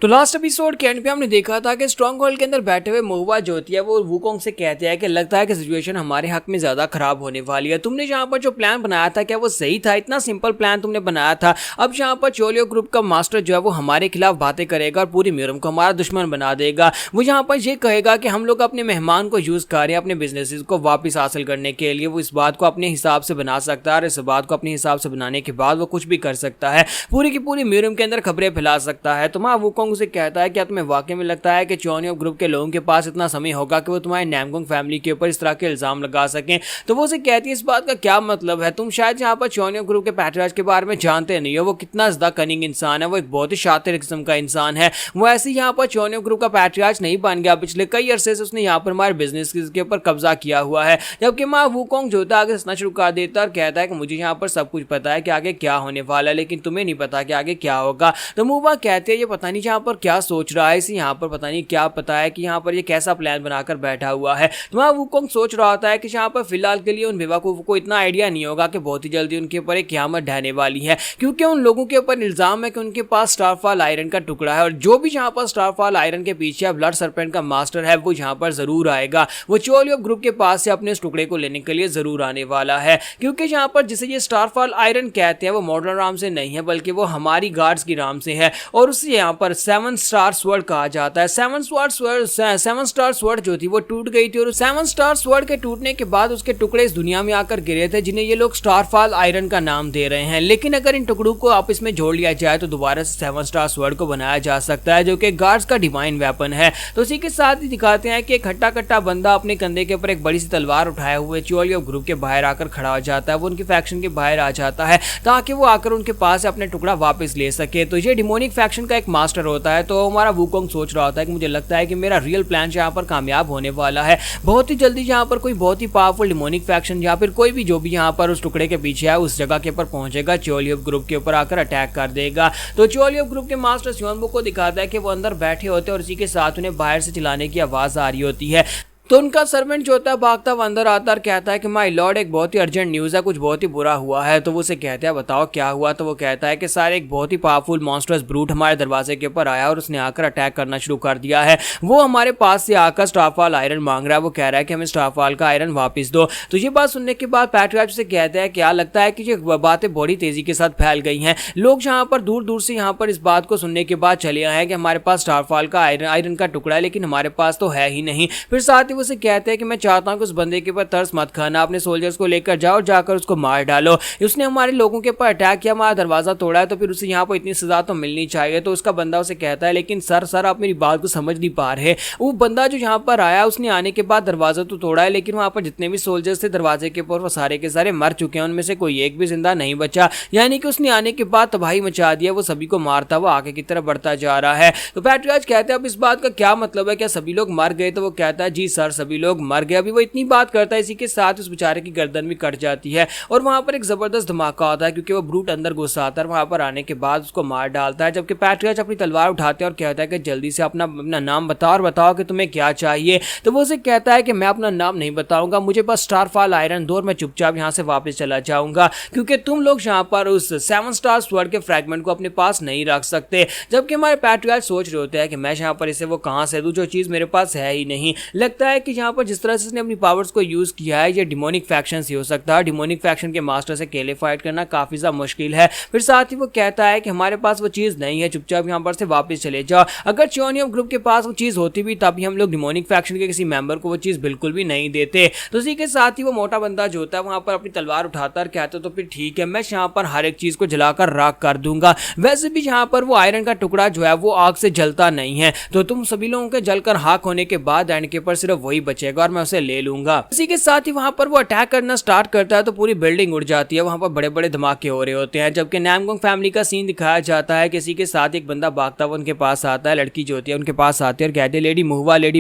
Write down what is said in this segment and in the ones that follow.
तो last episode के and पे हमने देखा था कि स्ट्रॉन्ग होल्ड के अंदर बैठे हुए महुआ जो होती है वो वुकोंग से कहते हैं कि लगता है कि सिचुएशन हमारे हक में ज्यादा खराब होने वाली है। तुमने यहाँ पर जो प्लान बनाया था क्या वो सही था? इतना सिंपल प्लान तुमने बनाया था। अब यहाँ पर चोलियो ग्रुप का मास्टर जो है वो हमारे खिलाफ बातें करेगा और पूरी म्यूरम को हमारा दुश्मन बना देगा। वो यहाँ पर ये कहेगा कि हम लोग अपने मेहमान को यूज कर रहे हैं अपने बिजनेस को वापस हासिल करने के लिए। वो इस बात को अपने हिसाब से बना सकता है और इस बात को अपने हिसाब से बनाने के बाद वो कुछ भी कर सकता है, पूरी की पूरी म्यूरम के अंदर खबरें फैला सकता है। तो वहाँ वुकोंग उसे कहता है क्या तुम्हें वाकई में लगता है कि चोनियो ग्रुप के लोगों के पास इतना समय होगा कि वो तुम्हारे नामगोंग फैमिली के ऊपर इस तरह के इल्जाम लगा सकें? तो वो उसे कहती है इस बात का क्या मतलब है? तुम शायद यहाँ पर चोनियो ग्रुप के पैट्रियार्च के बारे में जानते नहीं हो। वो कितना ज्यादा कनिंग इंसान है, वो एक बहुत ही शातिर किस्म का इंसान है। वो ऐसे ही यहाँ पर चोनियो ग्रुप का पैट्रियार्च नहीं बन गया, पिछले कई अरसे से उसने यहाँ पर हमारे बिजनेस के ऊपर कब्जा किया हुआ है। जबकि माँ वुकोंग जो था आगे हंसना शुरू कर देता और कहता है कि मुझे यहाँ पर सब कुछ पता है कि आगे क्या होने वाला है, लेकिन तुम्हें नहीं पता कि आगे क्या होगा। तो मुवा कहते हैं ये पता नहीं यहाँ पर क्या सोच रहा है, इसे यहाँ पर पता नहीं क्या पता है कि यहाँ पर ये कैसा प्लान बनाकर बैठा हुआ है। तो वहाँ वुकोंग सोच रहा होता है कि यहाँ पर फिलहाल के लिए उन बेवकूफों को इतना आइडिया नहीं होगा कि बहुत ही जल्दी उनके ऊपर एक क़यामत ढहने वाली है, क्योंकि उन लोगों के ऊपर इल्जाम है कि उनके पास स्टारफॉल आयरन का टुकड़ा है और जो भी यहाँ पर स्टारफॉल आयरन के पीछे ब्लड सर्पेंट का मास्टर है वो यहाँ पर जरूर आएगा। वो चोलियो ग्रुप के पास से अपने इस टुकड़े को लेने के लिए जरूर आने वाला है, क्योंकि यहाँ पर जिसे ये स्टारफॉल आयरन कहते हैं वो मॉडर्न राम से नहीं है बल्कि वो हमारी गार्ड्स की राम से है और उसे यहाँ पर 7 स्टार स्वॉर्ड कहा जाता है। 7 स्टार स्वॉर्ड जो थी वो टूट गई थी और 7 स्टार स्वॉर्ड के टूटने के बाद उसके टुकड़े इस दुनिया में आकर गिरे थे, जिन्हें ये लोग स्टारफॉल आयरन का नाम दे रहे हैं। लेकिन अगर इन टुकड़ों को आपस में जोड़ लिया जाए तो दोबारा से 7 स्टार स्वॉर्ड को बनाया जा सकता है, जो कि गार्ड्स का डिवाइन वेपन है। तो इसी के साथ ही दिखाते हैं कि एक हट्टा कट्टा बंदा अपने कंधे के ऊपर एक बड़ी सी तलवार उठाए हुए चोलियो ग्रुप के बाहर आकर खड़ा हो जाता है। वो उनके फैक्शन के बाहर आ जाता है ताकि वो आकर उनके पास से अपने टुकड़ा वापस ले सके। तो ये डिमोनिक फैक्शन का एक मास्टर होता है। तो हमारा वुकोंग सोच रहा होता है कि मुझे लगता है कि मेरा रियल प्लान यहाँ पर कामयाब होने वाला है। बहुत ही जल्दी यहाँ पर कोई बहुत ही पावरफुल डिमोनिक फैक्शन या फिर कोई भी जो भी यहाँ पर उस टुकड़े के पीछे है उस जगह के ऊपर पहुंचेगा, चोलियो ग्रुप के ऊपर आकर अटैक कर देगा। तो चोलियो ग्रुप के मास्टर श्योनबो को दिखाता है कि वो अंदर बैठे होते हैं और इसी के साथ उन्हें बाहर से चिल्लाने की आवाज आ रही होती है। तो उनका सर्वेंट जो होता है भागता हुआ अंदर आता और कहता है कि माय लॉर्ड एक बहुत ही अर्जेंट न्यूज़ है, कुछ बहुत ही बुरा हुआ है। तो वो उसे कहते हैं बताओ क्या हुआ? तो वो कहता है कि सारे एक बहुत ही पावरफुल मॉन्स्टर्स ब्रूट हमारे दरवाजे के ऊपर आया और उसने आकर अटैक करना शुरू कर दिया है। वो हमारे पास से आकर स्टारफॉल आयरन मांग रहा है। वो कह रहा है कि हमें स्टारफॉल का आयरन वापस दो। तो ये बात सुनने के बाद पैट्रियार्च से कहते हैं क्या लगता है कि ये बातें बड़ी तेजी के साथ फैल गई हैं। लोग यहाँ पर दूर दूर से यहाँ पर इस बात को सुनने के बाद चले आए हैं कि हमारे पास स्टारफॉल का आयरन का टुकड़ा है, लेकिन हमारे पास तो है ही नहीं। फिर साथ ही वो उसे कहते हैं कि मैं चाहता हूं कि उस बंदे के ऊपर तरस मत खाना, अपने सोल्जर्स को लेकर जाओ, जाकर उसको मार डालो। उसने हमारे लोगों के ऊपर अटैक किया, हमारा दरवाजा तोड़ा है, तो फिर उसे यहाँ पर इतनी सजा तो मिलनी चाहिए। तो उसका बंदा उसे कहता है लेकिन सर आप मेरी बात को समझ नहीं पा रहे। वो बंदा जो यहाँ पर आया उसने आने के बाद दरवाजा तो तोड़ा है, लेकिन वहां पर जितने भी सोल्जर्स थे दरवाजे के ऊपर वो सारे के सारे मर चुके हैं, उनमें से कोई एक भी जिंदा नहीं बचा। यानी कि उसने आने के बाद तबाही मचा दिया, वो सभी को मारता हुआ आगे की तरफ बढ़ता जा रहा है। तो पैट्रियार्च कहते हैं अब इस बात का क्या मतलब है, क्या सभी लोग मर गए? तो वो कहता है जी सर सभी लोग मर गए। अभी वो इतनी बात करता है, इसी के साथ उस बेचारे की गर्दन भी कट जाती है और वहां पर एक जबरदस्त धमाका होता है, क्योंकि वो ब्रूट अंदर घुस आता है। वहां पर आने के बाद उसको मार डालता है, जबकि पैट्रियार्च अपनी तलवार उठाते हैं और कहता है कि जल्दी से अपना नाम बताओ और बताओ कि तुम्हें क्या चाहिए। तो वो उसे कहता है कि मैं अपना नाम नहीं बताऊंगा, मुझे बस स्टारफॉल आयरन दो और मैं चुपचाप यहाँ से वापस चला जाऊंगा, क्योंकि तुम लोग यहाँ पर उस 7 स्टार स्वॉर्ड के फ्रैगमेंट को अपने पास नहीं रख सकते। जबकि हमारे पैट्रियार्च सोच रहे होते हैं कि मैं यहाँ पर इसे वो कहां से दूं जो चीज मेरे पास है ही नहीं। लगता है कि यहाँ पर जिस तरह से उसने अपनी पावर्स को यूज किया है ये डिमोनिक फैक्शन से हो सकता है। डिमोनिक फैक्शन के मास्टर से अकेले फाइट करना काफी ज्यादा मुश्किल है। फिर साथ ही वो कहता है कि हमारे पास वो चीज नहीं है, चुपचाप यहाँ पर से वापस चले जाओ। अगर चोनियो ग्रुप के पास वो चीज होती भी तभी हम लोग डिमोनिक फैक्शन के किसी मेंबर को वो चीज बिल्कुल भी नहीं देते। तो इसी के साथ ही वो मोटा बंदा जो होता है वहां पर अपनी तलवार उठाता और कहता तो फिर ठीक है, मैं यहाँ पर हर एक चीज को जलाकर राख कर दूंगा। वैसे भी यहाँ पर वो आयरन का टुकड़ा जो है वो आग से जलता नहीं है, तो तुम सभी लोगों के जलकर हाक होने के बाद एंड के ऊपर सिर्फ वही बचेगा और मैं उसे ले लूंगा। इसी के साथ ही वहां पर वो अटैक करना स्टार्ट करता है तो पूरी बिल्डिंग उड़ जाती है। वहां पर बड़े बड़े धमाके हो रहे होते हैं, जबकि नामगोंग फैमिली का सीन दिखाया जाता है। किसी के साथ एक बंदा भागता हुआ उनके पास आता है, लड़की जो होती है उनके पास आती है और कहती है लेडी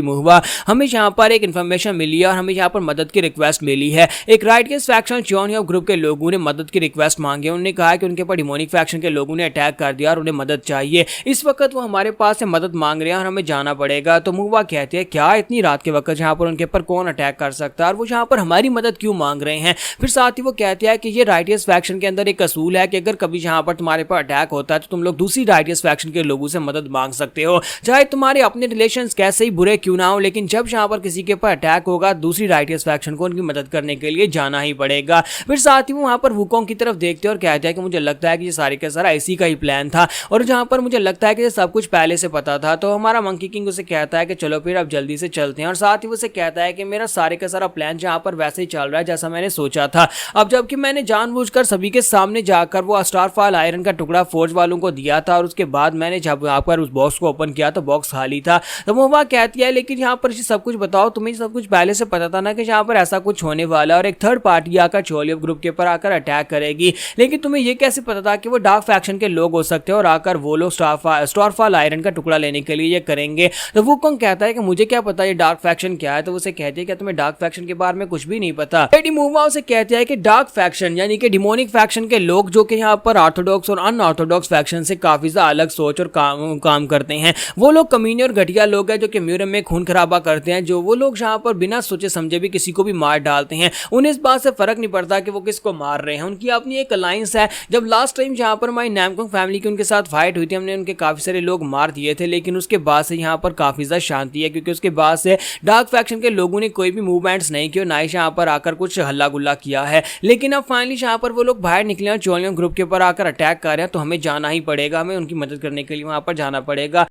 मुहुआ हमें यहाँ पर एक इन्फॉर्मेशन मिली है और हमें यहाँ पर मदद की रिक्वेस्ट मिली है। एक राइटगेस फैक्शन चोनियो ग्रुप के लोगों ने मदद की रिक्वेस्ट मांगी। उन्होंने कहा कि उनके ऊपर डिमोनिक फैक्शन के लोगों ने अटैक कर दिया और उन्हें मदद चाहिए। इस वक्त वो हमारे पास से मदद मांग रहे हैं और हमें जाना पड़ेगा। तो मुहुआ कहते हैं क्या इतनी रात के वक्त जहाँ पर उनके ऊपर कौन अटैक कर सकता है और वो जहाँ पर हमारी मदद क्यों मांग रहे हैं। फिर साथ ही वो कहते हैं कि ये राइटियस फैक्शन के अंदर एक असूल है कि अगर कभी जहाँ पर तुम्हारे पर अटैक होता है तो तुम लोग दूसरी राइटियस फैक्शन के लोगों से मदद मांग सकते हो, चाहे तुम्हारे अपने रिलेशंस कैसे ही बुरे क्यों ना हो, लेकिन जब जहाँ पर किसी के ऊपर अटैक होगा दूसरी राइटियस फैक्शन को उनकी मदद करने के लिए जाना ही पड़ेगा। फिर साथ ही वो वहाँ पर वुकोंग की तरफ देखते हैं और कहते हैं कि मुझे लगता है कि ये सारे का सारा इसी का ही प्लान था और जहाँ पर मुझे लगता है कि ये सब कुछ पहले से पता था। तो हमारा मंकी किंग उसे कहता है कि चलो फिर अब जल्दी से चलते हैं और साथ ही उसे कहता है कि मेरा सारे का सारा प्लान जहाँ पर वैसे ही चल रहा है जैसा मैंने सोचा था। अब जबकि मैंने जानबूझकर सभी के सामने जाकर वो स्टारफॉल आयरन का टुकड़ा फोर्ज वालों को दिया था और उसके बाद मैंने जब यहाँ पर उस बॉक्स को ओपन किया तो बॉक्स खाली था। तो वो वहाँ कहती है लेकिन यहाँ पर सब कुछ बताओ, तुम्हें सब कुछ पहले से पता था ना कि यहाँ पर ऐसा कुछ होने वाला और एक थर्ड पार्टी आकर चोलियव ग्रुप के ऊपर आकर अटैक करेगी, लेकिन तुम्हें ये कैसे पता था कि वो डार्क फैक्शन के लोग हो सकते हैं और आकर वो लोग स्टारफॉल आयरन का टुकड़ा लेने के लिए ये करेंगे। तो वुकोंग कहता है कि मुझे क्या पता ये डार्क फैक्शन क्या है। तो उसे कहती है कि तुम्हें डार्क फैक्शन के बारे में कुछ भी नहीं पता। लेडी मूवा उसे कहती है कि डार्क फैक्शन यानी कि डिमोनिक फैक्शन के लोग जो कि यहाँ पर ऑर्थोडॉक्स और अनऑर्थोडॉक्स फैक्शन से काफी ज्यादा अलग सोच और काम करते हैं, वो लोग कमीने और घटिया लोग हैं जो कि म्यूरम में खून खराबा करते हैं, जो वो लोग जहाँ पर बिना सोचे समझे भी किसी को भी मार डालते हैं। उन्हें इस बात से फर्क नहीं पड़ता कि वो किसको मार रहे हैं, उनकी अपनी एक अलायंस है। जब लास्ट टाइम जहाँ पर हमारी नैमकोंग फैमिली की उनके साथ फाइट हुई थी हमने उनके काफी सारे लोग मार दिए थे, लेकिन उसके बाद से यहाँ पर काफी ज्यादा शांति है क्योंकि उसके बाद से डार्क फैक्शन के लोगों ने कोई भी मूवमेंट्स नहीं किया, ना ही यहाँ पर आकर कुछ हल्ला गुल्ला किया है। लेकिन अब फाइनली यहाँ पर वो लोग बाहर निकले और चोलियन ग्रुप के ऊपर आकर अटैक कर रहे हैं, तो हमें जाना ही पड़ेगा, हमें उनकी मदद करने के लिए वहां पर जाना पड़ेगा।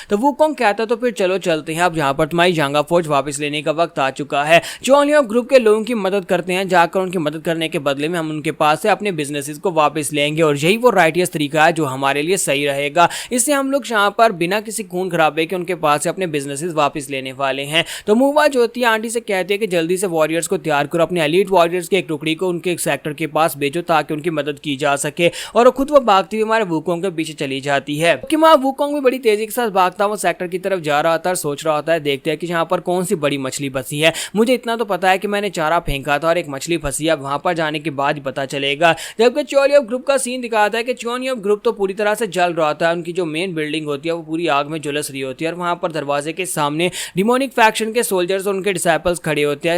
तो वुकोंग कहता तो फिर चलो चलते हैं, अब जहाँ पर तुम्हारी जांगा फौज वापस लेने का वक्त आ चुका है। चोलियन ग्रुप के लोगों की मदद करते हैं, जाकर उनकी मदद करने के बदले में हम उनके पास से अपने बिजनेसेस को वापस लेंगे और यही वो राइटियस तरीका है जो हमारे लिए सही रहेगा। इससे हम लोग यहाँ पर बिना किसी खून खराबे के उनके पास से अपने बिजनेसेस वापस लेने वाले हैं। तो मूवा जो होती है आंटी से कहती है कि जल्दी से वॉरियर्स को तैयार करो, अपने एलीट वॉरियर्स की एक टुकड़ी को उनके एक सेक्टर के पास भेजो ताकि उनकी मदद की जा सके। और खुद वो भागती हुई हमारे वुकोंग के पीछे चली जाती है कि वहाँ वुकोंग भी बड़ी तेजी के साथ भागता वो सेक्टर की तरफ जा रहा था और सोच रहा होता है देखते हैं कि यहाँ पर कौन सी बड़ी मछली फंसी है। मुझे इतना तो पता है कि मैंने चारा फेंका था और एक मछली फंसी है, वहां पर जाने के बाद ही पता चलेगा। जबकि चोलियव ग्रुप का सीन दिखाता है कि चोलियव ग्रुप तो पूरी तरह से जल रहा था, उनकी जो मेन बिल्डिंग होती है वो पूरी आग में झुलस रही होती है और वहां पर दरवाजे के सामने डिमोनिक फैक्शन के सोल्जर्स और उनके डिसाइपल्स खड़े होते हैं।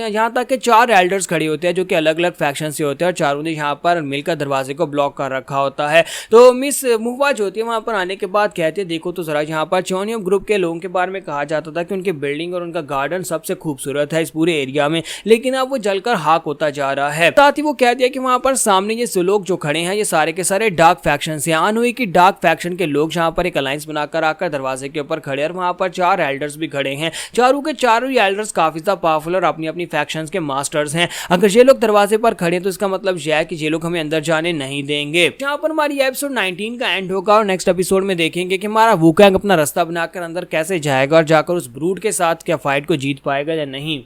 यहाँ तक के 4 एल्डर्स खड़े होते हैं जो कि अलग अलग फैक्शन से होते हैं और चारों ने यहाँ पर मिलकर दरवाजे को ब्लॉक कर रखा होता है। तो मिस मुवा जो होती है वहां पर आने के बाद कहती है देखो तो जरा यहाँ पर चोलियव ग्रुप के लोगों के बारे में कहा जाता था कि उनकी बिल्डिंग और उनका गार्डन सबसे खूबसूरत है इस पूरे एरिया में, लेकिन अब वो जलकर खाक होता जा रहा है। साथ ही वो कहती है कि वहां पर सामने ये लोग जो खड़े हैं ये सारे के सारे डार्क फैक्शन से हुई कि डार्क फैक्शन के लोग जहां पर एक अलायंस बनाकर आकर दरवाजे के ऊपर खड़े और वहां पर 4 एल्डर्स भी खड़े हैं। चारों के चारों ही एल्डर्स काफी ज्यादा पावरफुल और अपनी अपनी फैक्शंस के मास्टर्स हैं। अगर ये लोग दरवाजे पर खड़े हैं तो इसका मतलब यह है कि ये लोग हमें अंदर जाने नहीं देंगे। यहाँ पर हमारी एपिसोड 19 का एंड होगा और नेक्स्ट एपिसोड में देखेंगे कि हमारा वुकोंग अपना रास्ता बनाकर अंदर कैसे जाएगा और जाकर उस ब्रूड के साथ क्या फाइट को जीत पाएगा या नहीं।